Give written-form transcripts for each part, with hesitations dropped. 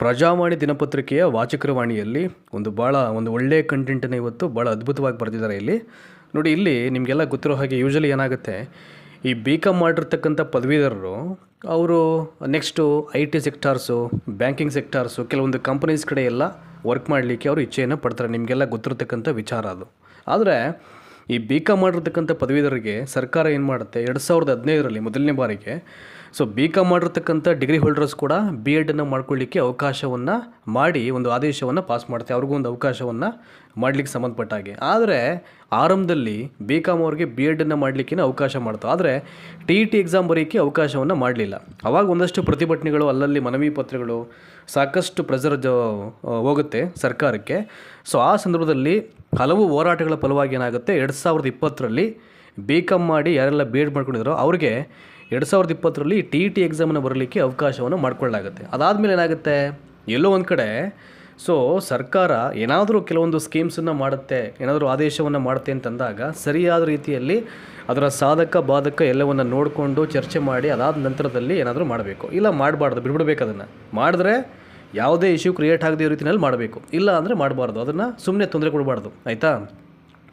ಪ್ರಜಾವಾಣಿ ದಿನಪತ್ರಿಕೆಯ ವಾಚಕರವಾಣಿಯಲ್ಲಿ ಒಂದು ಒಳ್ಳೆಯ ಕಂಟೆಂಟನ್ನು ಇವತ್ತು ಭಾಳ ಅದ್ಭುತವಾಗಿ ಬರೆದಿದ್ದಾರೆ ಇಲ್ಲಿ ನೋಡಿ. ಇಲ್ಲಿ ನಿಮಗೆಲ್ಲ ಗೊತ್ತಿರೋ ಹಾಗೆ ಯೂಶಲಿ ಏನಾಗುತ್ತೆ, ಈ BCom ಮಾಡಿರ್ತಕ್ಕಂಥ ಪದವೀಧರರು ಅವರು ನೆಕ್ಸ್ಟು IT ಸೆಕ್ಟಾರ್ಸು, ಬ್ಯಾಂಕಿಂಗ್ ಸೆಕ್ಟಾರ್ಸು, ಕೆಲವೊಂದು ಕಂಪನೀಸ್ ಕಡೆ ಎಲ್ಲ ವರ್ಕ್ ಮಾಡಲಿಕ್ಕೆ ಅವರು ಇಚ್ಛೆಯನ್ನು ಪಡ್ತಾರೆ. ನಿಮಗೆಲ್ಲ ಗೊತ್ತಿರತಕ್ಕಂಥ ವಿಚಾರ ಅದು. ಆದರೆ ಈ BCom ಮಾಡಿರ್ತಕ್ಕಂಥ ಪದವೀಧರರಿಗೆ ಸರ್ಕಾರ ಏನು ಮಾಡುತ್ತೆ, 2015ರಲ್ಲಿ ಮೊದಲನೇ ಬಾರಿಗೆ BCom ಮಾಡಿರ್ತಕ್ಕಂಥ ಡಿಗ್ರಿ ಹೋಲ್ಡರ್ಸ್ ಕೂಡ B.Edನ್ನು ಮಾಡ್ಕೊಳ್ಳಿಕ್ಕೆ ಅವಕಾಶವನ್ನು ಮಾಡಿ ಒಂದು ಆದೇಶವನ್ನು ಪಾಸ್ ಮಾಡುತ್ತೆ, ಅವ್ರಿಗೂ ಒಂದು ಅವಕಾಶವನ್ನು ಮಾಡಲಿಕ್ಕೆ ಸಂಬಂಧಪಟ್ಟ ಹಾಗೆ. ಆದರೆ ಆರಂಭದಲ್ಲಿ BCom ಅವ್ರಿಗೆ B.Edನ್ನು ಮಾಡಲಿಕ್ಕೆ ಅವಕಾಶ ಮಾಡ್ತು, ಆದರೆ TET ಎಕ್ಸಾಮ್ ಬರೆಯೋಕ್ಕೆ ಅವಕಾಶವನ್ನು ಮಾಡಲಿಲ್ಲ. ಆವಾಗ ಒಂದಷ್ಟು ಪ್ರತಿಭಟನೆಗಳು, ಅಲ್ಲಲ್ಲಿ ಮನವಿ ಪತ್ರಗಳು, ಸಾಕಷ್ಟು ಪ್ರೆಸರ್ ಹೋಗುತ್ತೆ ಸರ್ಕಾರಕ್ಕೆ. ಆ ಸಂದರ್ಭದಲ್ಲಿ ಹಲವು ಹೋರಾಟಗಳ ಫಲವಾಗಿ ಏನಾಗುತ್ತೆ, 2020ರಲ್ಲಿ BCom ಮಾಡಿ ಯಾರೆಲ್ಲ B.Ed ಮಾಡ್ಕೊಂಡಿದ್ದಾರೋ ಅವ್ರಿಗೆ 2020ರಲ್ಲಿ TET ಎಕ್ಸಾಮನ್ನು ಬರಲಿಕ್ಕೆ ಅವಕಾಶವನ್ನು ಮಾಡಿಕೊಳ್ಳಲಾಗುತ್ತೆ. ಅದಾದಮೇಲೆ ಏನಾಗುತ್ತೆ, ಎಲ್ಲೋ ಒಂದು ಕಡೆ ಸರ್ಕಾರ ಏನಾದರೂ ಕೆಲವೊಂದು ಸ್ಕೀಮ್ಸನ್ನು ಮಾಡುತ್ತೆ, ಏನಾದರೂ ಆದೇಶವನ್ನು ಮಾಡುತ್ತೆ ಅಂತಂದಾಗ ಸರಿಯಾದ ರೀತಿಯಲ್ಲಿ ಅದರ ಸಾಧಕ ಬಾಧಕ ಎಲ್ಲವನ್ನು ನೋಡಿಕೊಂಡು ಚರ್ಚೆ ಮಾಡಿ ಅದಾದ ನಂತರದಲ್ಲಿ ಏನಾದರೂ ಮಾಡಬೇಕು. ಇಲ್ಲ ಮಾಡಬಾರ್ದು, ಬಿಡ್ಬಿಡ್ಬೇಕು. ಅದನ್ನು ಮಾಡಿದ್ರೆ ಯಾವುದೇ ಇಶ್ಯೂ ಕ್ರಿಯೇಟ್ ಆಗದೇ ರೀತಿಯಲ್ಲಿ ಮಾಡಬೇಕು, ಇಲ್ಲ ಅಂದರೆ ಮಾಡಬಾರ್ದು. ಅದನ್ನು ಸುಮ್ಮನೆ ತೊಂದರೆ ಕೊಡಬಾರ್ದು, ಆಯಿತಾ.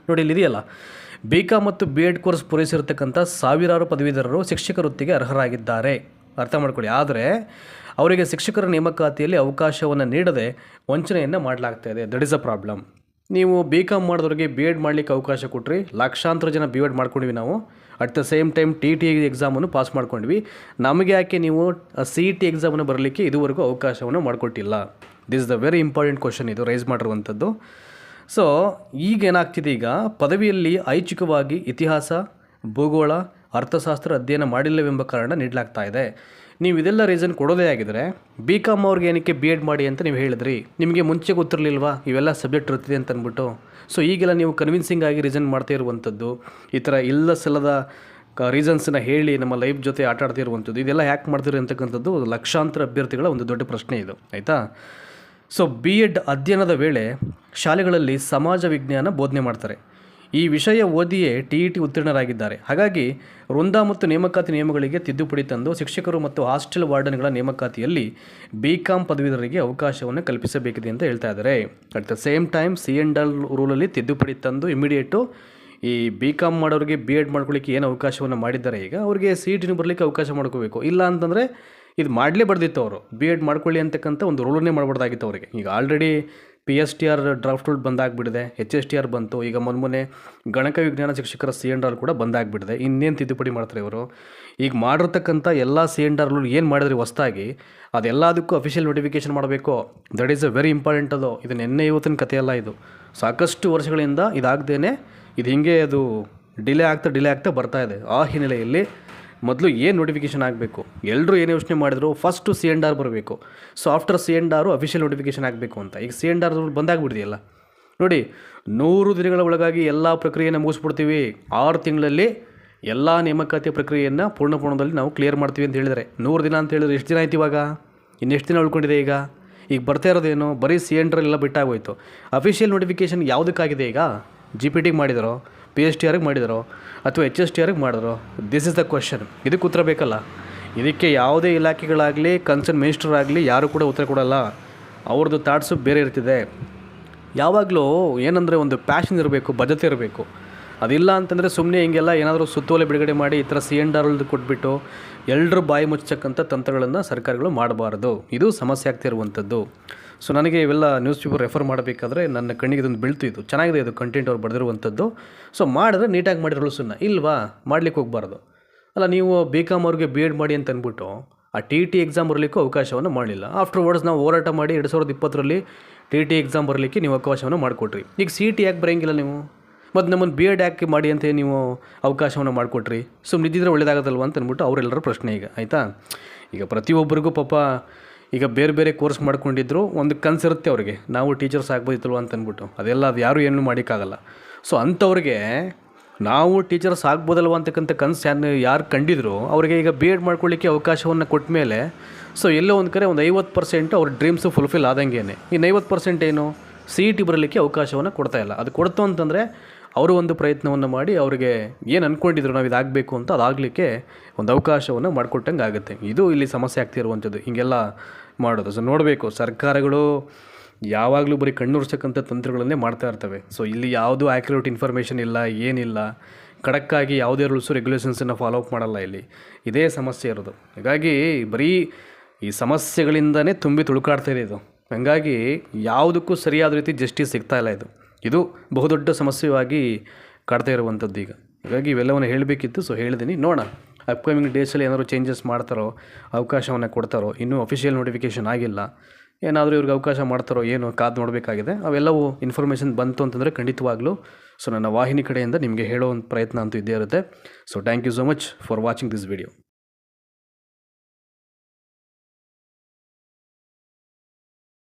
ನೋಡಿ, ಇಲ್ಲಿದೆಯಲ್ಲ, BCom ಮತ್ತು B.Ed ಕೋರ್ಸ್ ಪೂರೈಸಿರ್ತಕ್ಕಂಥ ಸಾವಿರಾರು ಪದವೀಧರರು ಶಿಕ್ಷಕ ವೃತ್ತಿಗೆ ಅರ್ಹರಾಗಿದ್ದಾರೆ, ಅರ್ಥ ಮಾಡ್ಕೊಳ್ಳಿ. ಆದರೆ ಅವರಿಗೆ ಶಿಕ್ಷಕರ ನೇಮಕಾತಿಯಲ್ಲಿ ಅವಕಾಶವನ್ನು ನೀಡದೆ ವಂಚನೆಯನ್ನು ಮಾಡಲಾಗ್ತಾಯಿದೆ. That is a problem. ನೀವು BCom ಮಾಡಿದವ್ರಿಗೆ B.Ed ಮಾಡಲಿಕ್ಕೆ ಅವಕಾಶ ಕೊಟ್ರಿ, ಲಕ್ಷಾಂತರ ಜನ B.Ed ಮಾಡ್ಕೊಂಡ್ವಿ ನಾವು. At the same time TET ಎಕ್ಸಾಮನ್ನು ಪಾಸ್ ಮಾಡ್ಕೊಂಡ್ವಿ. ನಮಗೆ ಯಾಕೆ ನೀವು CET ಎಕ್ಸಾಮನ್ನು ಬರಲಿಕ್ಕೆ ಇದುವರೆಗೂ ಅವಕಾಶವನ್ನು ಮಾಡಿಕೊಟ್ಟಿಲ್ಲ? This is the very important question, ಇದು ರೈಸ್ ಮಾಡಿರುವಂಥದ್ದು. ಈಗ ಏನಾಗ್ತಿದೆ, ಈಗ ಪದವಿಯಲ್ಲಿ ಐಚ್ಛಿಕವಾಗಿ ಇತಿಹಾಸ, ಭೂಗೋಳ, ಅರ್ಥಶಾಸ್ತ್ರ ಅಧ್ಯಯನ ಮಾಡಿಲ್ಲವೆಂಬ ಕಾರಣ ನೀಡಲಾಗ್ತಾ ಇದೆ. ನೀವು ಇದೆಲ್ಲ ರೀಸನ್ ಕೊಡೋದೇ ಆಗಿದರೆ BCom ಅವ್ರಿಗೆ ಏನಕ್ಕೆ B.Ed ಮಾಡಿ ಅಂತ ನೀವು ಹೇಳಿದ್ರಿ? ನಿಮಗೆ ಮುಂಚೆ ಗೊತ್ತಿರಲಿಲ್ವಾ ಇವೆಲ್ಲ ಸಬ್ಜೆಕ್ಟ್ ಇರ್ತಿದೆ ಅಂತ ಅಂದ್ಬಿಟ್ಟು? ಈಗೆಲ್ಲ ನೀವು ಕನ್ವಿನ್ಸಿಂಗ್ ಆಗಿ ರೀಸನ್ ಮಾಡ್ತಾ ಇರುವಂಥದ್ದು, ಈ ಥರ ಇಲ್ಲ ಸಲ್ಲದ ರೀಸನ್ಸನ್ನ ಹೇಳಿ ನಮ್ಮ ಲೈಫ್ ಜೊತೆ ಆಟ ಆಡ್ತಾ ಇರುವಂಥದ್ದು, ಇದೆಲ್ಲ ಯಾಕೆ ಮಾಡ್ತೀರಿ ಅಂತಕ್ಕಂಥದ್ದು ಲಕ್ಷಾಂತರ ಅಭ್ಯರ್ಥಿಗಳ ಒಂದು ದೊಡ್ಡ ಪ್ರಶ್ನೆ ಇದು, ಆಯಿತಾ. B.Ed ಅಧ್ಯಯನದ ವೇಳೆ ಶಾಲೆಗಳಲ್ಲಿ ಸಮಾಜ ವಿಜ್ಞಾನ ಬೋಧನೆ ಮಾಡ್ತಾರೆ. ಈ ವಿಷಯ ಓದಿಯೇ TET ಉತ್ತೀರ್ಣರಾಗಿದ್ದಾರೆ. ಹಾಗಾಗಿ ವೃಂದ ಮತ್ತು ನೇಮಕಾತಿ ನಿಯಮಗಳಿಗೆ ತಿದ್ದುಪಡಿ ತಂದು ಶಿಕ್ಷಕರು ಮತ್ತು ಹಾಸ್ಟೆಲ್ ವಾರ್ಡನ್ಗಳ ನೇಮಕಾತಿಯಲ್ಲಿ BCom ಪದವೀಧರರಿಗೆ ಅವಕಾಶವನ್ನು ಕಲ್ಪಿಸಬೇಕಿದೆ ಅಂತ ಹೇಳ್ತಾ ಇದ್ದಾರೆ. At the same time C&L ರೂಲಲ್ಲಿ ತಿದ್ದುಪಡಿ ತಂದು ಇಮಿಡಿಯೇಟು ಈ BCom ಮಾಡೋರಿಗೆ B.Ed ಮಾಡ್ಕೊಳ್ಳಿಕ್ಕೆ ಏನು ಅವಕಾಶವನ್ನು ಮಾಡಿದ್ದಾರೆ, ಈಗ ಅವ್ರಿಗೆ CET ಬರಲಿಕ್ಕೆ ಅವಕಾಶ ಮಾಡ್ಕೋಬೇಕು. ಇಲ್ಲ ಅಂತಂದರೆ ಇದು ಮಾಡಲೇ ಬರ್ದಿತ್ತು, ಅವರು B.Ed ಮಾಡ್ಕೊಳ್ಳಿ ಅಂತಕ್ಕಂಥ ಒಂದು ರೂಲನ್ನೇ ಮಾಡಬಾರ್ದಾಗಿತ್ತು ಅವರಿಗೆ. ಈಗ ಆಲ್ರೆಡಿ PSTR ಡ್ರಾಫ್ಟ್ ರೂಲ್ ಬಂದಾಗ್ಬಿಟ್ಟಿದೆ, HSTR ಬಂತು, ಈಗ ಮೊನ್ನೆ ಗಣಕ ವಿಜ್ಞಾನ ಶಿಕ್ಷಕರ C&L ಕೂಡ ಬಂದಾಗ್ಬಿಟ್ಟಿದೆ. ಇನ್ನೇನು ತಿದ್ದುಪಡಿ ಮಾಡ್ತಾರೆ ಇವರು? ಈಗ ಮಾಡಿರ್ತಕ್ಕಂಥ ಎಲ್ಲ C&L ರೂಲ್ ಏನು ಮಾಡಿದ್ರೆ ಹೊಸದಾಗಿ ಅದೆಲ್ಲದಕ್ಕೂ ಅಫಿಷಿಯಲ್ ನೋಟಿಫಿಕೇಷನ್ ಮಾಡಬೇಕು. That is a very important. ಅದು ಇದು ನಿನ್ನೆ ಇವತ್ತಿನ ಕಥೆಯಲ್ಲ, ಇದು ಸಾಕಷ್ಟು ವರ್ಷಗಳಿಂದ ಇದಾಗ್ದೇ ಇದು ಹಿಂಗೆ ಅದು ಡಿಲೇ ಆಗ್ತಾ ಬರ್ತಾ ಇದೆ. ಆ ಹಿನ್ನೆಲೆಯಲ್ಲಿ ಮೊದಲು ಏನು ನೋಟಿಫಿಕೇಷನ್ ಆಗಬೇಕು, ಎಲ್ಲರೂ ಏನು ಯೋಚನೆ ಮಾಡಿದ್ರು, ಫಸ್ಟು C&R ಬರಬೇಕು. ಆಫ್ಟರ್ C&R ಅಫಿಷಿಯಲ್ ನೋಟಿಫಿಕೇಷನ್ ಆಗಬೇಕು ಅಂತ. ಈಗ C&R ಬಂದಾಗ್ಬಿಡ್ತೀಯಲ್ಲ ನೋಡಿ, 100 ದಿನಗಳ ಒಳಗಾಗಿ ಎಲ್ಲ ಪ್ರಕ್ರಿಯೆಯನ್ನು ಮುಗಿಸ್ಬಿಡ್ತೀವಿ, 6 ತಿಂಗಳಲ್ಲಿ ಎಲ್ಲ ನೇಮಕಾತಿ ಪ್ರಕ್ರಿಯೆಯನ್ನು ಪೂರ್ಣದಲ್ಲಿ ನಾವು ಕ್ಲಿಯರ್ ಮಾಡ್ತೀವಿ ಅಂತ ಹೇಳಿದರೆ, 100 ದಿನ ಅಂತ ಹೇಳಿದ್ರೆ ಎಷ್ಟು ದಿನ ಆಯ್ತು ಇವಾಗ? ಇನ್ನೆಷ್ಟು ದಿನ ಉಳ್ಕೊಂಡಿದೆ? ಈಗ ಬರ್ತಾ ಇರೋದೇನು, ಬರೀ C&R ಎಲ್ಲ ಬಿಟ್ಟಾಗೋಯ್ತು. Official notification ಯಾವುದಕ್ಕಾಗಿದೆ? ಈಗ GPTಗೆ ಮಾಡಿದಾರೋ, PSTRಗೆ ಮಾಡಿದಾರೋ, ಅಥವಾ HSTRಗೆ ಮಾಡಿದ್ರು? This is the question. ಇದಕ್ಕೆ ಉತ್ತರ ಬೇಕಲ್ಲ. ಇದಕ್ಕೆ ಯಾವುದೇ ಇಲಾಖೆಗಳಾಗಲಿ, ಕನ್ಸರ್ನ್ ಮಿನಿಸ್ಟರ್ ಆಗಲಿ ಯಾರೂ ಕೂಡ ಉತ್ತರ ಕೊಡಲ್ಲ. ಅವ್ರದ್ದು ಥಾಟ್ಸು ಬೇರೆ ಇರ್ತಿದೆ. ಯಾವಾಗಲೂ ಏನಂದರೆ ಒಂದು ಪ್ಯಾಷನ್ ಇರಬೇಕು, ಬದ್ಧತೆ ಇರಬೇಕು. ಅದಿಲ್ಲ ಅಂತಂದರೆ ಸುಮ್ಮನೆ ಹಿಂಗೆಲ್ಲ ಏನಾದರೂ ಸುತ್ತೋಲೆ ಬಿಡುಗಡೆ ಮಾಡಿ ಈ ಥರ C&R ಕೊಟ್ಬಿಟ್ಟು ಎಲ್ಲರೂ ಬಾಯಿ ಮುಚ್ಚಕ್ಕಂಥ ತಂತ್ರಗಳನ್ನು ಸರ್ಕಾರಗಳು ಮಾಡಬಾರ್ದು. ಇದು ಸಮಸ್ಯೆ ಆಗ್ತಾ ಇರುವಂಥದ್ದು. ನನಗೆ ಇವೆಲ್ಲ ನ್ಯೂಸ್ ಪೇಪರ್ ರೆಫರ್ ಮಾಡಬೇಕಾದ್ರೆ ನನ್ನ ಕಣ್ಣಿಗೆ ಇದೊಂದು ಬೀಳ್ತು. ಇದು ಚೆನ್ನಾಗಿದೆ, ಇದು ಕಂಟೆಂಟ್ ಅವ್ರು ಬರೆದಿರುವಂಥದ್ದು. ಮಾಡಿದ್ರೆ ನೀಟಾಗಿ ಮಾಡಿ ರೂಲ್ಸನ್ನು, ಇಲ್ವಾ ಮಾಡಲಿಕ್ಕೆ ಹೋಗಬಾರ್ದು. ಅಲ್ಲ, ನೀವು BCom ಅವ್ರಿಗೆ B.Ed ಮಾಡಿ ಅಂತ ಅಂದ್ಬಿಟ್ಟು ಆ TET ಎಕ್ಸಾಮ್ ಬರಲಿಕ್ಕೂ ಅವಕಾಶವನ್ನು ಮಾಡಲಿಲ್ಲ. ಆಫ್ಟರ್ ನಾವು ಹೋರಾಟ ಮಾಡಿ 2020ರಲ್ಲಿ TET ಎಕ್ಸಾಮ್ ಬರಲಿಕ್ಕೆ ನೀವು ಅವಕಾಶವನ್ನು ಮಾಡಿಕೊಟ್ರಿ. ಈಗ CET ಯಾಕೆ ಬರೋಂಗಿಲ್ಲ ನೀವು? ಮತ್ತು ನಮ್ಮನ್ನು B.Ed ಯಾಕೆ ಮಾಡಿ ಅಂತ ನೀವು ಅವಕಾಶವನ್ನು ಮಾಡಿಕೊಟ್ರಿ? ಸುಮ್ಮನೆ ಇದ್ದಿದ್ರೆ ಒಳ್ಳೇದಾಗೋದಲ್ವ ಅಂತ ಅಂದ್ಬಿಟ್ಟು ಅವರೆಲ್ಲರ ಪ್ರಶ್ನೆ ಈಗ, ಆಯಿತಾ. ಈಗ ಪ್ರತಿಯೊಬ್ಬರಿಗೂ ಪಾಪ ಈಗ ಬೇರೆ ಬೇರೆ ಕೋರ್ಸ್ ಮಾಡ್ಕೊಂಡಿದ್ರು, ಒಂದು ಕನಸಿರುತ್ತೆ ಅವ್ರಿಗೆ, ನಾವು ಟೀಚರ್ಸ್ ಆಗ್ಬೋದಿತ್ತಲ್ವ ಅಂತ ಅಂದ್ಬಿಟ್ಟು. ಅದು ಯಾರೂ ಏನೂ ಮಾಡೋಕ್ಕಾಗಲ್ಲ. ಅಂಥವ್ರಿಗೆ ನಾವು ಟೀಚರ್ಸ್ ಆಗ್ಬೋದಲ್ವ ಅಂತಕ್ಕಂಥ ಕನಸು ಯಾರು ಕಂಡಿದ್ರು ಅವರಿಗೆ ಈಗ B.Ed ಮಾಡ್ಕೊಳ್ಳಿಕ್ಕೆ ಅವಕಾಶವನ್ನು ಕೊಟ್ಟ ಮೇಲೆ ಎಲ್ಲೋ ಒಂದು ಕಡೆ ಒಂದು 50% ಅವ್ರ ಡ್ರೀಮ್ಸು ಫುಲ್ಫಿಲ್ ಆದಂಗೆ. ಇನ್ನು 50% ಏನು, CET ಬರಲಿಕ್ಕೆ ಅವಕಾಶವನ್ನು ಕೊಡ್ತಾಯಿಲ್ಲ. ಅದು ಕೊಡ್ತು ಅಂತಂದರೆ ಅವರು ಒಂದು ಪ್ರಯತ್ನವನ್ನು ಮಾಡಿ ಅವರಿಗೆ ಏನು ಅಂದ್ಕೊಂಡಿದ್ರು ನಾವು ಇದಾಗಬೇಕು ಅಂತ ಅದಾಗಲಿಕ್ಕೆ ಒಂದು ಅವಕಾಶವನ್ನು ಮಾಡಿಕೊಟ್ಟಂಗೆ ಆಗುತ್ತೆ. ಇದು ಇಲ್ಲಿ ಸಮಸ್ಯೆ ಆಗ್ತಿರುವಂಥದ್ದು. ಹೀಗೆಲ್ಲ ಮಾಡೋದು. ಸೊ ನೋಡಬೇಕು, ಸರ್ಕಾರಗಳು ಯಾವಾಗಲೂ ಬರೀ ಕಣ್ಣುರ್ಸಕ್ಕಂಥ ತಂತ್ರಗಳನ್ನೇ ಮಾಡ್ತಾ ಇರ್ತವೆ. ಸೊ ಇಲ್ಲಿ ಯಾವುದೂ ಆ್ಯಕ್ಯುರೇಟ್ ಇನ್ಫಾರ್ಮೇಷನ್ ಇಲ್ಲ, ಏನಿಲ್ಲ, ಖಡಕ್ಕಾಗಿ ಯಾವುದೇ ರೂಲ್ಸು ರೆಗ್ಯುಲೇಷನ್ಸನ್ನು ಫಾಲೋ ಅಪ್ ಮಾಡಲ್ಲ. ಇಲ್ಲಿ ಇದೇ ಸಮಸ್ಯೆ ಇರೋದು. ಹಾಗಾಗಿ ಬರೀ ಈ ಸಮಸ್ಯೆಗಳಿಂದನೇ ತುಂಬಿ ತುಳುಕಾಡ್ತಾ ಇದೆ ಇದು. ಹಾಗಾಗಿ ಯಾವುದಕ್ಕೂ ಸರಿಯಾದ ರೀತಿ ಜಸ್ಟಿಸ್ ಸಿಗ್ತಾ ಇಲ್ಲ. ಇದು ಬಹುದೊಡ್ಡ ಸಮಸ್ಯೆಯಾಗಿ ಕಾಡ್ತಾ ಇರುವಂಥದ್ದು ಈಗ. ಹಾಗಾಗಿ ಇವೆಲ್ಲವನ್ನು ಹೇಳಬೇಕಿತ್ತು. ಸೊ ಹೇಳಿದ್ದೀನಿ, ನೋಡೋಣ ಅಪ್ಕಮಿಂಗ್ ಡೇಸಲ್ಲಿ ಏನಾದರೂ ಚೇಂಜಸ್ ಮಾಡ್ತಾರೋ, ಅವಕಾಶವನ್ನು ಕೊಡ್ತಾರೋ. ಇನ್ನೂ ಅಫಿಷಿಯಲ್ ನೋಟಿಫಿಕೇಷನ್ ಆಗಿಲ್ಲ, ಏನಾದರೂ ಇವ್ರಿಗೆ ಅವಕಾಶ ಮಾಡ್ತಾರೋ ಏನೋ ಕಾದು ನೋಡಬೇಕಾಗಿದೆ. ಅವೆಲ್ಲವೂ ಇನ್ಫಾರ್ಮೇಷನ್ ಬಂತು ಅಂತಂದರೆ ಖಂಡಿತವಾಗ್ಲೂ ಸೊ ನನ್ನ ವಾಹಿನಿ ಕಡೆಯಿಂದ ನಿಮಗೆ ಹೇಳೋ ಒಂದು ಪ್ರಯತ್ನ ಅಂತೂ ಇದ್ದೇ ಇರುತ್ತೆ. So thank you so much for watching this video.